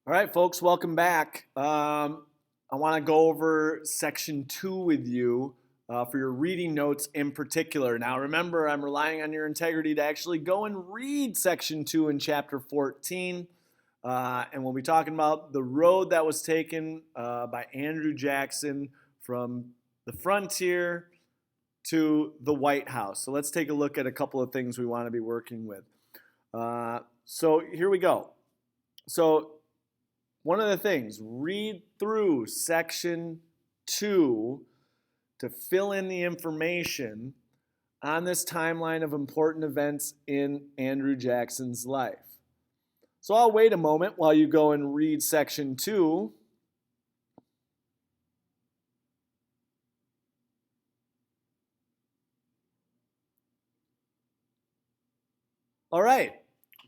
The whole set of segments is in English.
All right, folks, welcome back. I want to go over section 2 with you for your reading notes in particular. Now, remember, I'm relying on your integrity to actually go and read section 2 in chapter 14. And we'll be talking about the road that was taken by Andrew Jackson from the frontier to the White House. So let's take a look at a couple of things we want to be working with. So here we go. So one of the things, read through section 2 to fill in the information on this timeline of important events in Andrew Jackson's life. So I'll wait a moment while you go and read section 2. All right,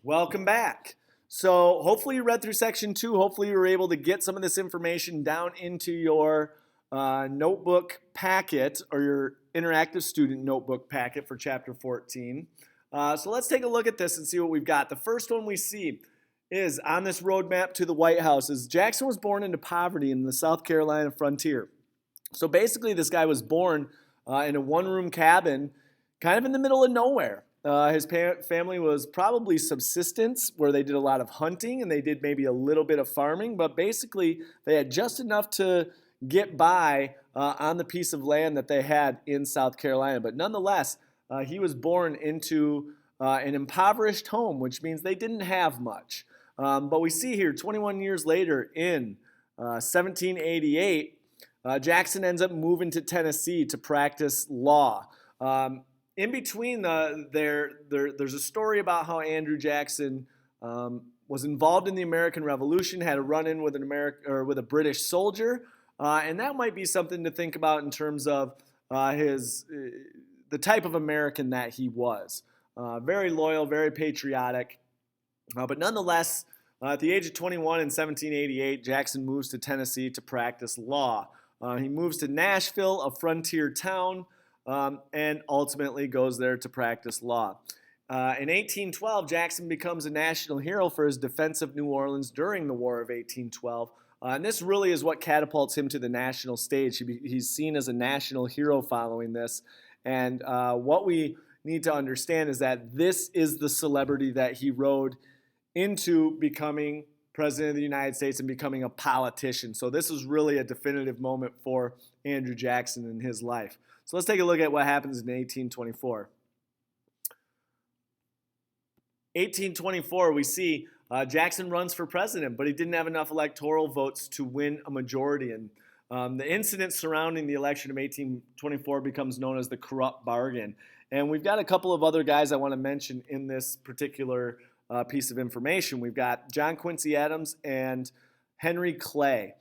welcome back. So hopefully you read through section 2. Hopefully you were able to get some of this information down into your notebook packet or your interactive student notebook packet for chapter 14. So let's take a look at this and see what we've got. The first one we see is on this roadmap to the White House is Jackson was born into poverty in the South Carolina frontier. So basically this guy was born in a one-room cabin kind of in the middle of nowhere. His family was probably subsistence, where they did a lot of hunting and they did maybe a little bit of farming, but basically they had just enough to get by on the piece of land that they had in South Carolina. But nonetheless, he was born into an impoverished home, which means they didn't have much. But we see here, 21 years later in 1788, Jackson ends up moving to Tennessee to practice law. In between, there's a story about how Andrew Jackson was involved in the American Revolution, had a run-in with with a British soldier, and that might be something to think about in terms of the type of American that he was. Very loyal, very patriotic, but nonetheless, at the age of 21 in 1788, Jackson moves to Tennessee to practice law. He moves to Nashville, a frontier town, and ultimately goes there to practice law. In 1812, Jackson becomes a national hero for his defense of New Orleans during the War of 1812. And this really is what catapults him to the national stage. He's seen as a national hero following this. And what we need to understand is that this is the celebrity that he rode into becoming president of the United States and becoming a politician. So this is really a definitive moment for Andrew Jackson in his life. So let's take a look at what happens in 1824. 1824, we see Jackson runs for president, but he didn't have enough electoral votes to win a majority. And the incident surrounding the election of 1824 becomes known as the corrupt bargain. And we've got a couple of other guys I want to mention in this particular piece of information. We've got John Quincy Adams and Henry Clay.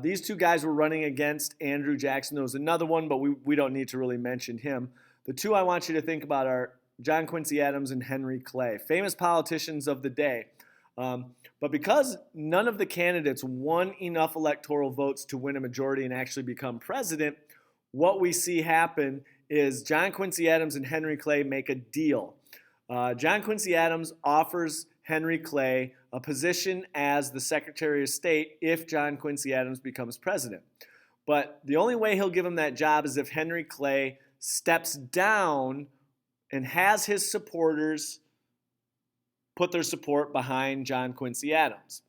These two guys were running against Andrew Jackson. There was another one, but we don't need to really mention him. The two I want you to think about are John Quincy Adams and Henry Clay, famous politicians of the day. But because none of the candidates won enough electoral votes to win a majority and actually become president, what we see happen is John Quincy Adams and Henry Clay make a deal. John Quincy Adams offers Henry Clay a position as the Secretary of State if John Quincy Adams becomes president. But the only way he'll give him that job is if Henry Clay steps down and has his supporters put their support behind John Quincy Adams.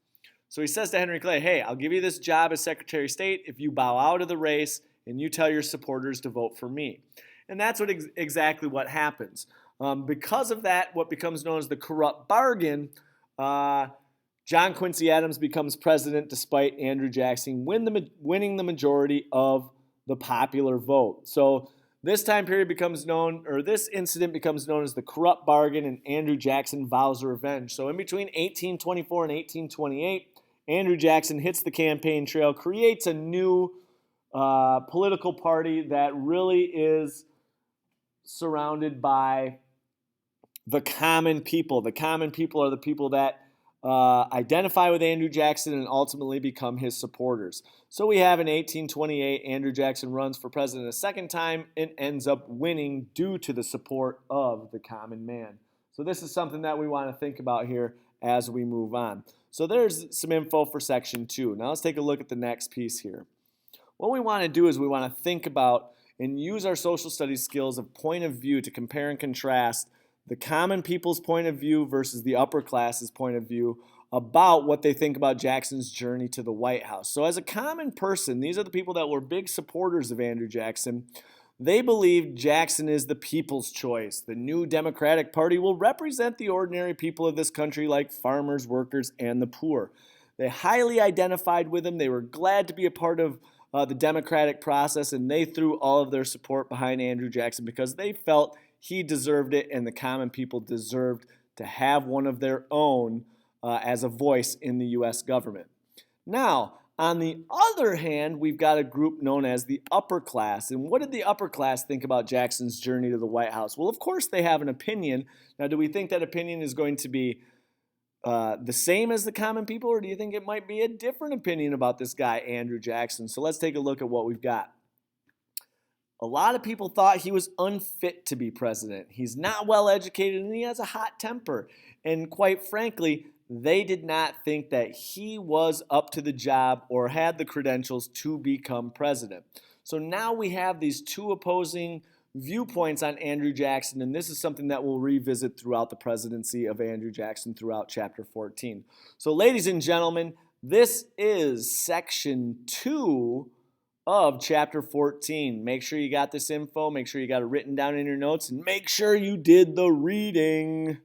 So he says to Henry Clay, hey, I'll give you this job as Secretary of State if you bow out of the race and you tell your supporters to vote for me. And that's exactly what happens. Because of that, what becomes known as the corrupt bargain, John Quincy Adams becomes president despite Andrew Jackson winning the majority of the popular vote. So this time period becomes known, or this incident becomes known as the corrupt bargain, and Andrew Jackson vows revenge. So in between 1824 and 1828, Andrew Jackson hits the campaign trail, creates a new political party that really is surrounded by the common people. The common people are the people that identify with Andrew Jackson and ultimately become his supporters. So we have in 1828, Andrew Jackson runs for president a second time and ends up winning due to the support of the common man. So this is something that we want to think about here as we move on. So there's some info for section 2. Now let's take a look at the next piece here. What we want to do is we want to think about and use our social studies skills of point of view to compare and contrast the common people's point of view versus the upper class's point of view about what they think about Jackson's journey to the White House. So as a common person, these are the people that were big supporters of Andrew Jackson. They believe Jackson is the people's choice. The new Democratic Party will represent the ordinary people of this country like farmers, workers, and the poor. They highly identified with him. They were glad to be a part of the democratic process, and they threw all of their support behind Andrew Jackson because they felt he deserved it and the common people deserved to have one of their own as a voice in the U.S. government. Now, on the other hand, we've got a group known as the upper class. And what did the upper class think about Jackson's journey to the White House? Well, of course, they have an opinion. Now, do we think that opinion is going to be the same as the common people, or do you think it might be a different opinion about this guy, Andrew Jackson? So let's take a look at what we've got. A lot of people thought he was unfit to be president. He's not well educated and he has a hot temper. And quite frankly, they did not think that he was up to the job or had the credentials to become president. So now we have these two opposing viewpoints on Andrew Jackson, and this is something that we'll revisit throughout the presidency of Andrew Jackson throughout chapter 14. So ladies and gentlemen, this is section 2 of chapter 14. Make sure you got this info, make sure you got it written down in your notes, and make sure you did the reading.